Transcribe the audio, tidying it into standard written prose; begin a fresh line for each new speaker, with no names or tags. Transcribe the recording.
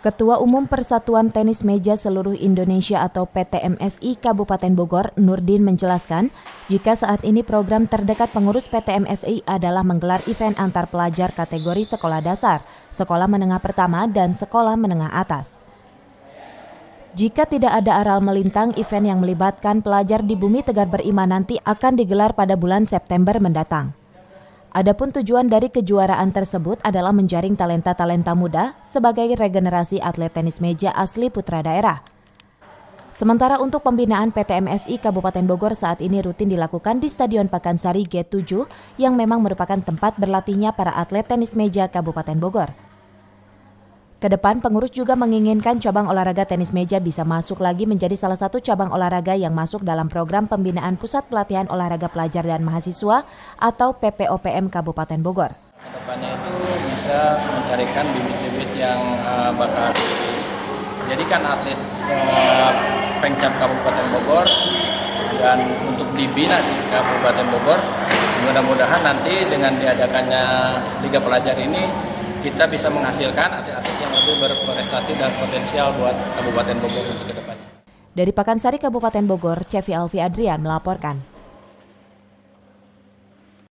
Ketua Umum Persatuan Tenis Meja Seluruh Indonesia atau PTMSI Kabupaten Bogor, Nurdin menjelaskan, jika saat ini program terdekat pengurus PTMSI adalah menggelar event antar pelajar kategori sekolah dasar, sekolah menengah pertama, dan sekolah menengah atas. Jika tidak ada aral melintang, event yang melibatkan pelajar di Bumi Tegar Beriman nanti akan digelar pada bulan September mendatang. Adapun tujuan dari kejuaraan tersebut adalah menjaring talenta-talenta muda sebagai regenerasi atlet tenis meja asli putra daerah. Sementara untuk pembinaan PTMSI Kabupaten Bogor saat ini rutin dilakukan di Stadion Pakansari G7 yang memang merupakan tempat berlatihnya para atlet tenis meja Kabupaten Bogor. Kedepan, pengurus juga menginginkan cabang olahraga tenis meja bisa masuk lagi menjadi salah satu cabang olahraga yang masuk dalam program pembinaan Pusat Pelatihan Olahraga Pelajar dan Mahasiswa atau PPOPM Kabupaten Bogor.
Kedepannya itu bisa mencarikan bibit-bibit yang bakal dijadikan atlet Pengcap Kabupaten Bogor dan untuk dibina di Kabupaten Bogor. Mudah-mudahan nanti dengan diadakannya Liga Pelajar ini kita bisa menghasilkan atlet-atlet yang lebih berprestasi dan potensial buat Kabupaten Bogor untuk ke depannya.
Dari Pakansari Kabupaten Bogor, Cevi Alfi Adrian melaporkan.